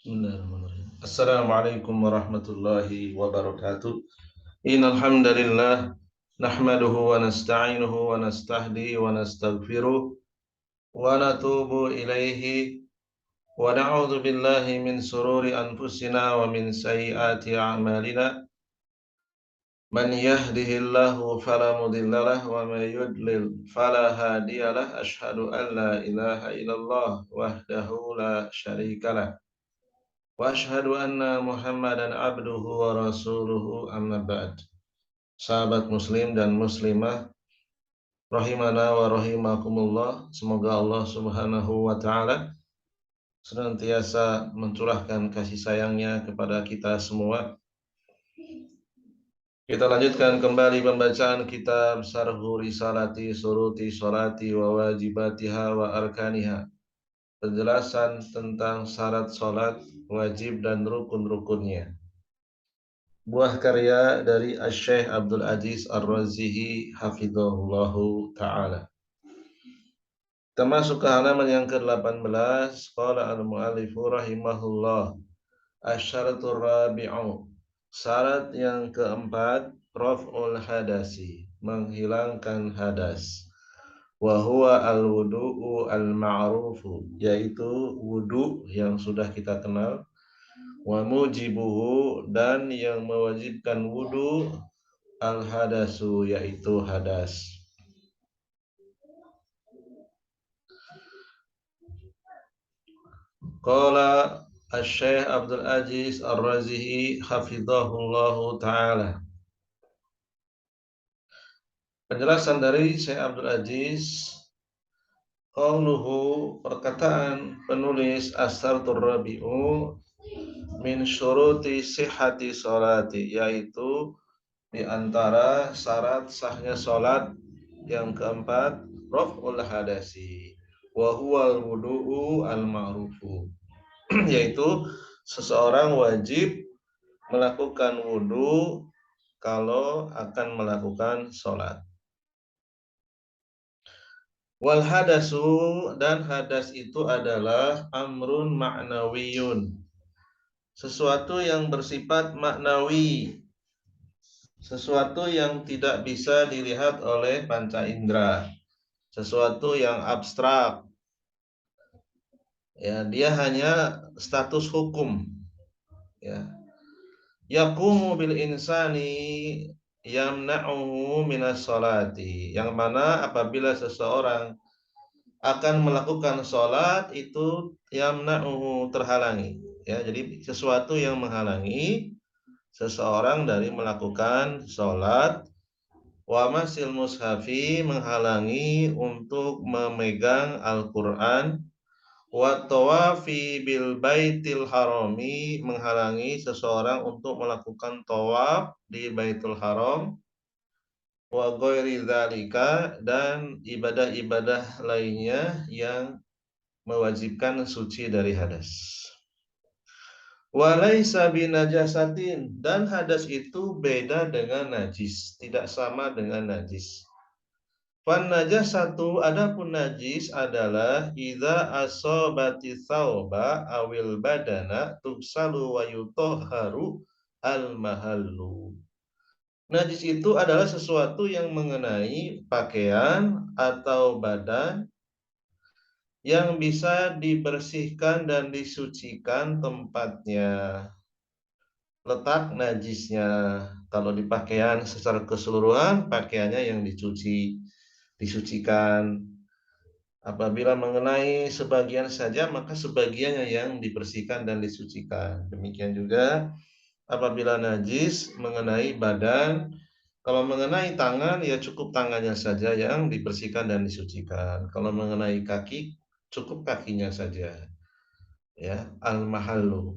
Bismillahirrahmanirrahim. Assalamualaikum warahmatullahi wabarakatuh. Innal hamdalillah nahmaduhu wa nasta'inuhu wa nastahdi wa nastaghfiruh wa natubu ilaihi wa na'udzu billahi min sururi anfusina wa min sayyiati a'malina. Man yahdihillahu fala mudhillalah wa may yudlil fala hadiyalah. Asyhadu an la ilaha illallah wahdahu la syarikalah. Wa asyhadu anna Muhammadan abduhu wa rasuluhu amma ba'd. Sahabat muslim dan muslimah rahimana wa rahimakumullah, semoga Allah Subhanahu wa taala senantiasa mencurahkan kasih sayangnya kepada kita semua. Kita lanjutkan kembali pembacaan kitab Sarhu Risalati Suruti Sholati wa Wajibatiha wa Arkaniha. Penjelasan tentang syarat sholat, wajib dan rukun-rukunnya. Buah karya dari Asy-Syaikh Abdul Aziz Ar-Razihi hafizahullahu ta'ala. Termasuk ke halaman yang ke-18, qala al-mu'allifu rahimahullah, asy-syaratur rabi'u, syarat yang keempat, raf'ul hadasi, menghilangkan hadas. Wa huwa al-wudu'u al-ma'rufu, yaitu wudu yang sudah kita kenal. Wa mujibuhu, dan yang mewajibkan wudu, al-hadasu, yaitu hadas. Qala Asy-Syaikh Abdul Aziz Ar-Razihi hafizahullahu ta'ala. Penjelasan dari Syekh Abdul Aziz, qauluhu, perkataan penulis, as-syaratur rabi'u min syuruti sihhati sholati, yaitu di antara syarat sahnya salat yang keempat, raf'ul hadasi wa huwal wudu'u al-ma'rufu, yaitu seseorang wajib melakukan wudu kalau akan melakukan salat. Wal hadasu, dan hadas itu adalah amrun ma'nawiyun, sesuatu yang bersifat maknawi, sesuatu yang tidak bisa dilihat oleh panca indera, sesuatu yang abstrak. Ya, dia hanya status hukum. Ya. Yaqumu bil insani yamna'uhu minas sholati, yang mana apabila seseorang akan melakukan sholat itu yamna'uhu, terhalangi. Ya, jadi sesuatu yang menghalangi seseorang dari melakukan sholat. Wa masil mushafi, menghalangi untuk memegang Al-Quran. Wa tawafi bil baitil harami, menghalangi seseorang untuk melakukan tawaf di Baitul Haram. Wa ghairi dzalika, dan ibadah-ibadah lainnya yang mewajibkan suci dari hadas. Wa laisa binajasatin, dan hadas itu beda dengan najis, tidak sama dengan najis. Fan najasatu, adapun najis adalah idza asabati tsauba awil badana tugsalu wa yutahharu al mahallu. Najis itu adalah sesuatu yang mengenai pakaian atau badan yang bisa dibersihkan dan disucikan tempatnya, letak najisnya. Kalau di pakaian secara keseluruhan, pakaiannya yang disucikan. Apabila mengenai sebagian saja, maka sebagiannya yang dibersihkan dan disucikan. Demikian juga apabila najis mengenai badan, kalau mengenai tangan, ya cukup tangannya saja yang dibersihkan dan disucikan. Kalau mengenai kaki, cukup kakinya saja. Ya, al-mahallu.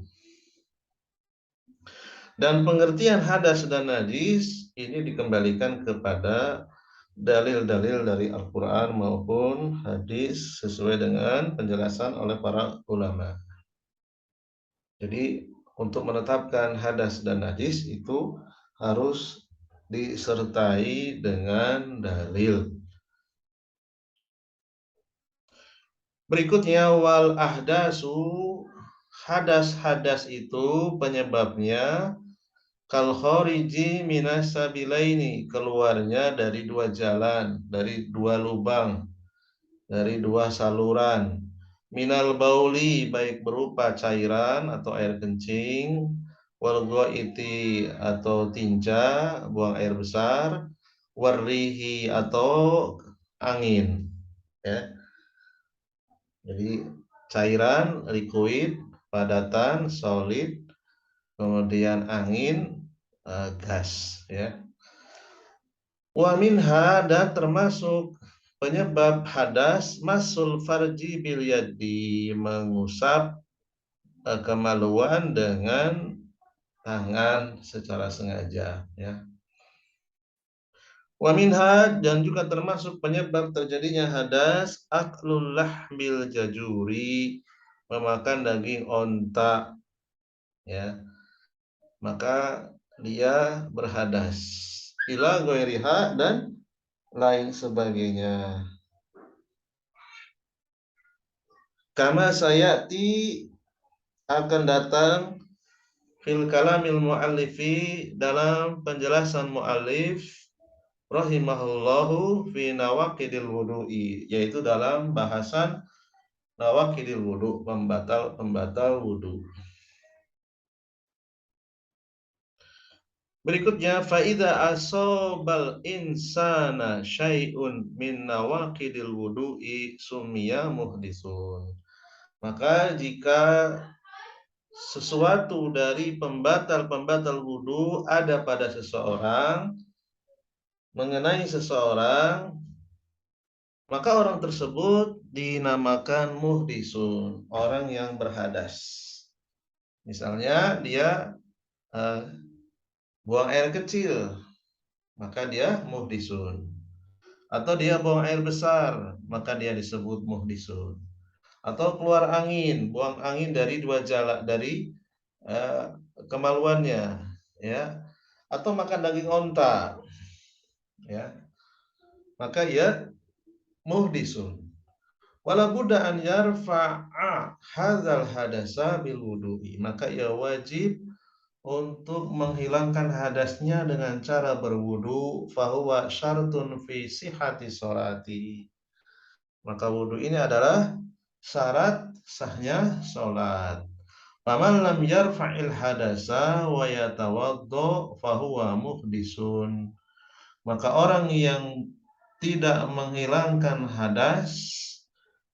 Dan pengertian hadas dan najis ini dikembalikan kepada dalil-dalil dari Al-Quran maupun hadis sesuai dengan penjelasan oleh para ulama. Jadi untuk menetapkan hadas dan najis itu harus disertai dengan dalil. Berikutnya, wal ahdasu hadas itu penyebabnya kal khariji minas sabilaini, keluarnya dari dua jalan, dari dua lubang, dari dua saluran. Minal bauli, baik berupa cairan atau air kencing, wal ghaiti atau tinja, buang air besar, warrihi atau angin, ya. Jadi cairan, liquid, padatan, solid, kemudian angin, gas, ya. Wa minha, dan termasuk penyebab hadas masul farji bil yadi, mengusap kemaluan dengan tangan secara sengaja, ya. Wa minha, dan juga termasuk penyebab terjadinya hadas aklul lahmil jajuri, memakan daging onta, ya. Maka dia berhadas. Ila ghairiha, dan lain sebagainya. Kama sayati, akan datang fil kalamil muallifi, dalam penjelasan muallif rahimahullahu fi nawaqidil wudu'i, yaitu dalam bahasan nawaqidil wudu, pembatal wudu. Berikutnya, faida asobal insana syai'un min nawaqidil wudu'i summiya muhdisun. Maka jika sesuatu dari pembatal-pembatal wudu ada pada seseorang, mengenai seseorang, maka orang tersebut dinamakan muhdisun, orang yang berhadas. Misalnya dia buang air kecil, maka dia muhdisun. Atau dia buang air besar, maka dia disebut muhdisun. Atau keluar angin, buang angin dari dua jalan, dari kemaluannya, ya. Atau makan daging onta, ya. Maka ia muhdisun. Wala budda an yarfa'a hadzal hadasa bil wudu'i, maka ia wajib untuk menghilangkan hadasnya dengan cara berwudu, fahuwa syartun fi sihhati sholati. Maka wudu ini adalah syarat sahnya salat. Faman lam yarfa'il hadasa wa yatawaddo fahuwa muhdisun. Maka orang yang tidak menghilangkan hadas,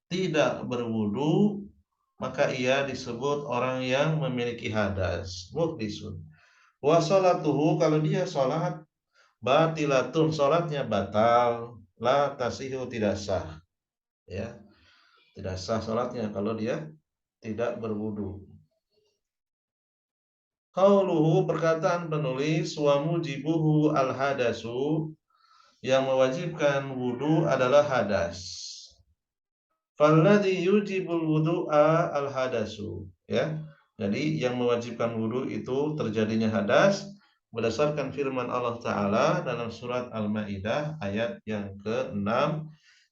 tidak berwudu, maka ia disebut orang yang memiliki hadas, muhdisun. Wa sholatuhu, kalau dia sholat, batilatun, sholatnya batal, la tasihu, tidak sah, ya. Tidak sah sholatnya kalau dia tidak berwudu. Qauluhu, perkataan penulis, wa mujibuhu al hadasu, yang mewajibkan wudu adalah hadas. Falladhi yujibul wudu'a al hadasu, ya. Jadi yang mewajibkan wudu itu terjadinya hadas berdasarkan firman Allah Ta'ala dalam surat Al-Maidah ayat yang ke-6,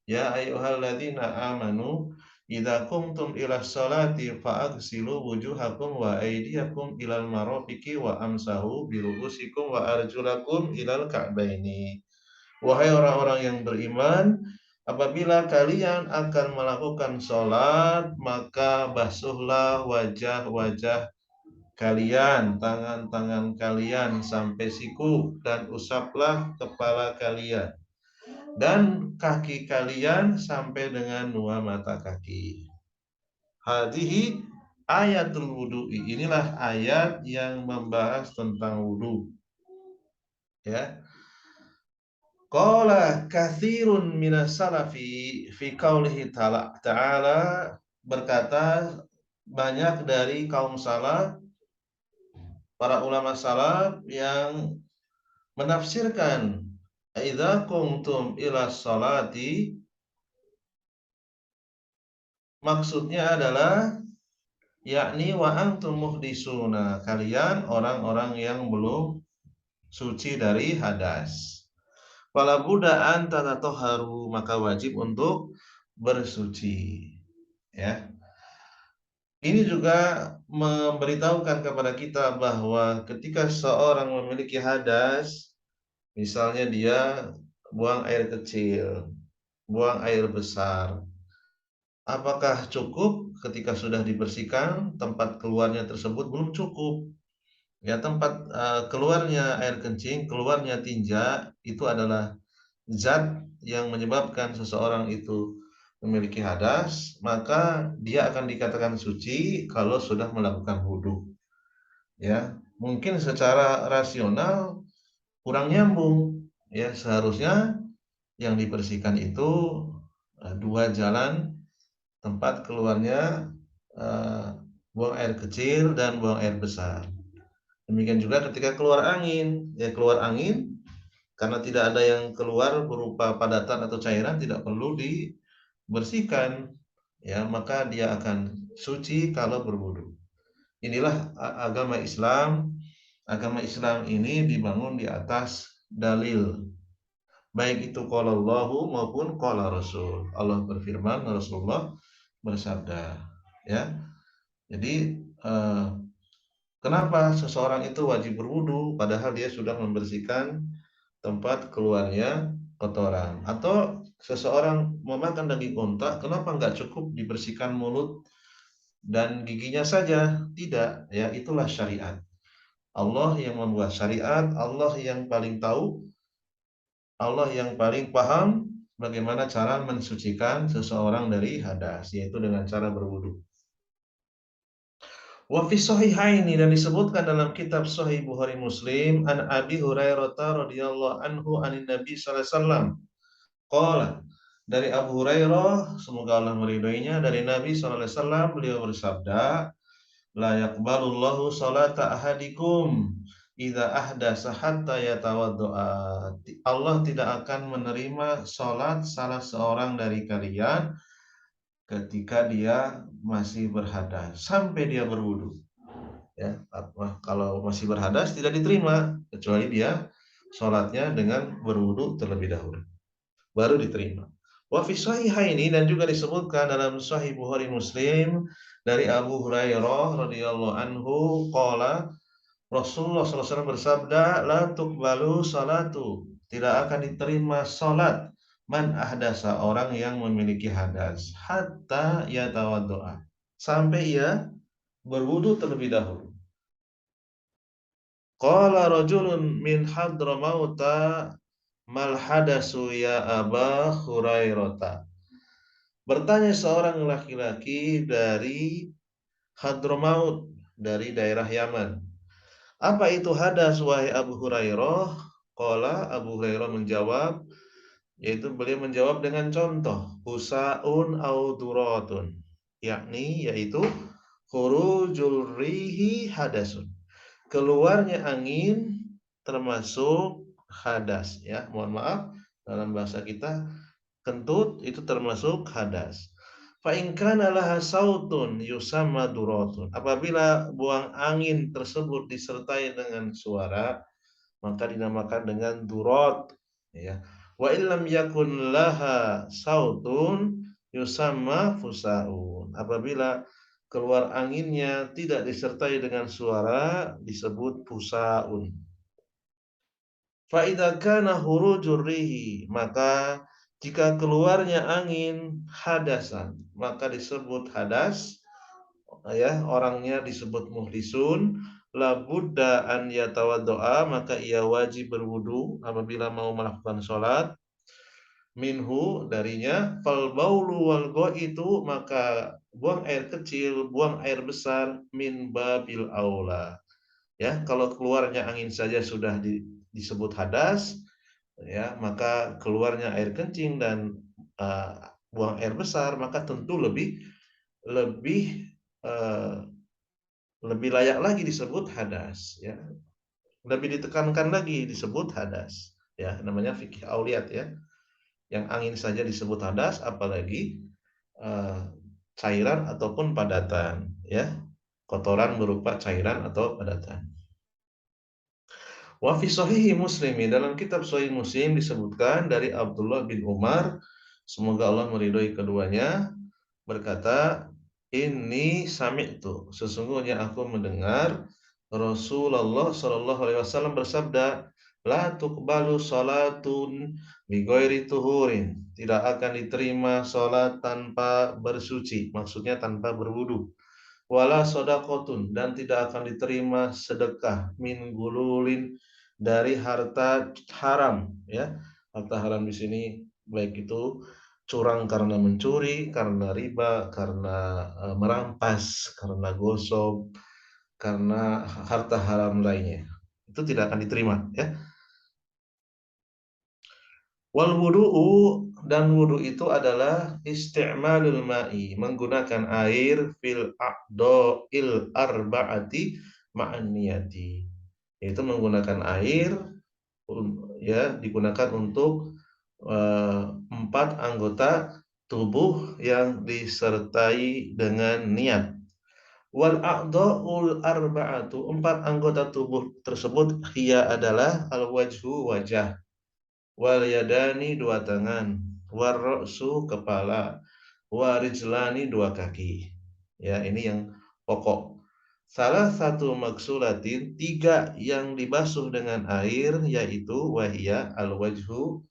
ya ayyuhalladzina amanu idza qumtum ila sholati fa'aghsilu wujuhakum wa aydiyakum ilal marafiqi wa amsahu bi ru'usikum wa arjulakum ilal ka'baini. Wahai orang-orang yang beriman, apabila kalian akan melakukan sholat, maka basuhlah wajah-wajah kalian, tangan-tangan kalian sampai siku, dan usaplah kepala kalian dan kaki kalian sampai dengan dua mata kaki. Hadhihi ayatul wudu'i, inilah ayat yang membahas tentang wudu, ya. Qala katsirun minas salafi fi qaulihi ta'ala, berkata banyak dari kaum salaf, para ulama salaf, yang menafsirkan idza qumtum ila sholati, maksudnya adalah yakni wa antum muhdisuna, kalian orang-orang yang belum suci dari hadas. Fala budda an tatahharu, maka wajib untuk bersuci, ya. Ini juga memberitahukan kepada kita bahwa ketika seorang memiliki hadas, misalnya dia buang air kecil, buang air besar, apakah cukup ketika sudah dibersihkan tempat keluarnya tersebut? Belum cukup. Ya, tempat keluarnya air kencing, keluarnya tinja itu adalah zat yang menyebabkan seseorang itu memiliki hadas, maka dia akan dikatakan suci kalau sudah melakukan wudhu. Ya, mungkin secara rasional kurang nyambung. Ya, seharusnya yang dibersihkan itu dua jalan tempat keluarnya eh, buang air kecil dan buang air besar. Demikian juga ketika keluar angin, ya keluar angin karena tidak ada yang keluar berupa padatan atau cairan tidak perlu dibersihkan, ya maka dia akan suci kalau berwudu. Inilah agama Islam. Agama Islam ini dibangun di atas dalil, baik itu qala Allahu maupun qala Rasul. Allah berfirman, Rasulullah bersabda, ya. Jadi kenapa seseorang itu wajib berwudu padahal dia sudah membersihkan tempat keluarnya kotoran? Atau seseorang memakan daging unta, kenapa nggak cukup dibersihkan mulut dan giginya saja? Tidak, ya itulah syariat. Allah yang membuat syariat, Allah yang paling tahu, Allah yang paling paham bagaimana cara mensucikan seseorang dari hadas, yaitu dengan cara berwudu. Wa fi sahihaini, dan disebutkan dalam kitab Sahih Bukhari Muslim, an Abi Hurairah radhiyallahu anhu anin Nabi sallallahu alaihi wasallam. Qala, dari Abu Hurairah, semoga Allah meridhoinya, dari Nabi sallallahu alaihi wasallam, beliau bersabda, la yaqbalullahu salata ahadikum idza ahdasa hatta yatawaddoa. Allah tidak akan menerima salat salah seorang dari kalian ketika dia masih berhadas sampai dia berwudu. Ya, kalau masih berhadas tidak diterima kecuali dia salatnya dengan berwudu terlebih dahulu, baru diterima. Wa fi sahihaini, dan juga disebutkan dalam Sahih Bukhari Muslim dari Abu Hurairah radhiyallahu anhu qala, Rasulullah SAW bersabda, la tuqbalu salatu, tidak akan diterima salat man ahdasa, orang yang memiliki hadas, hatta yatawaddoa, sampai ia berwudu terlebih dahulu. Qala rajulun min hadramauta mal hadasu ya Aba Hurairata. Bertanya seorang laki-laki dari Hadramaut, dari daerah Yaman. Apa itu hadas wahai Abu Hurairah? Qala, Abu Hurairah menjawab, yaitu beliau menjawab dengan contoh, husaun au duratun, yakni yaitu khurujul rihi hadasun, keluarnya angin termasuk hadas, ya. Mohon maaf, dalam bahasa kita kentut itu termasuk hadas. Fa in kana laha sautun yusamma duratun. Apabila buang angin tersebut disertai dengan suara, maka dinamakan dengan durat, ya. Wa illam yakun laha sautun yusamma fusaun. Apabila keluar anginnya tidak disertai dengan suara, disebut fusaun. Fa idza kana hurujur rihi, maka jika keluarnya angin hadasan, maka disebut hadas, ya, orangnya disebut muhlisun. La budda an yatawaddoa, maka ia wajib berwudu apabila mau melakukan sholat. Minhu, darinya, fal baulu wal itu, maka buang air kecil, buang air besar, min babil aula. Ya, kalau keluarnya angin saja sudah disebut hadas, ya, maka keluarnya air kencing dan buang air besar, maka tentu lebih lebih uh, lebih layak lagi disebut hadas, ya. Lebih ditekankan lagi disebut hadas, ya, namanya fikih auliyat, ya. Yang angin saja disebut hadas, apalagi uh, cairan ataupun padatan, ya. Kotoran berupa cairan atau padatan. Wa fi sahihi Muslimi, dalam kitab Sahih Muslim disebutkan dari Abdullah bin Umar, semoga Allah meridhoi keduanya, berkata, Ini sami'tu, sesungguhnya aku mendengar Rasulullah Shallallahu alaihi wasallam bersabda, la tuqbalu salatun bi ghairi tuhurin. Tidak akan diterima salat tanpa bersuci, maksudnya tanpa berwudu. Wala shadaqatun, dan tidak akan diterima sedekah min gululin, dari harta haram, ya. Harta haram di sini baik itu curang karena mencuri, karena riba, karena merampas, karena gosok, karena harta haram lainnya. Itu tidak akan diterima, ya. Wal wudu'u, dan wudu itu adalah isti'malul ma'i, menggunakan air fil a'dha'il arba'ati ma'an niyati. Itu menggunakan air, ya, digunakan untuk eh, 4 anggota tubuh yang disertai dengan niat. Wal a'dha'ul arba'atu, 4 anggota tubuh tersebut, ia adalah al wajhu, wajah, wal yadani, 2 tangan, war ra'su, kepala, warijlani, 2 kaki. Ya, ini yang pokok. Salah satu maksulatin, 3 yang dibasuh dengan air, yaitu wahia al wajhu,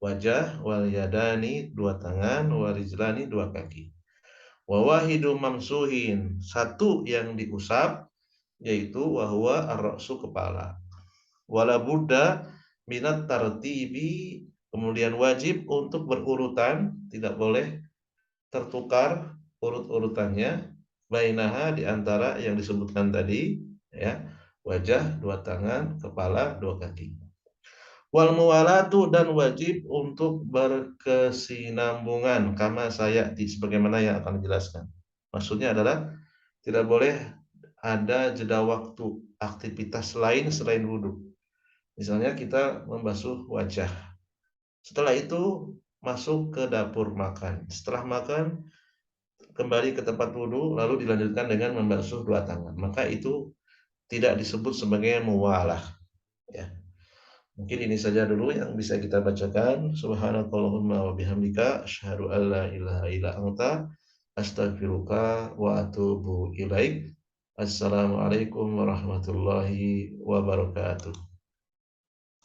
wajah, wal yadani, 2 tangan, warijlani, 2 kaki. Wawahidu mamsuhin, 1 yang diusap, yaitu wahwa ar-ra'su, kepala. Wala buddha minat tartibi, kemudian wajib untuk berurutan, tidak boleh tertukar urut-urutannya, bainaha, di antara yang disebutkan tadi, ya, wajah, 2 tangan, kepala, 2 kaki. Wal muwalatu, dan wajib untuk berkesinambungan, kama sayati, sebagaimana yang akan dijelaskan. Maksudnya adalah tidak boleh ada jeda waktu aktivitas lain selain wudhu. Misalnya kita membasuh wajah, setelah itu masuk ke dapur makan, setelah makan kembali ke tempat wudhu, lalu dilanjutkan dengan membasuh 2 tangan, maka itu tidak disebut sebagai muwalah, ya. Mungkin ini saja dulu yang bisa kita bacakan. Subhanakallahumma wa bihamdika asyhadu an la ilaha illa anta astaghfiruka wa atubu ilaik. Assalamualaikum warahmatullahi wabarakatuh.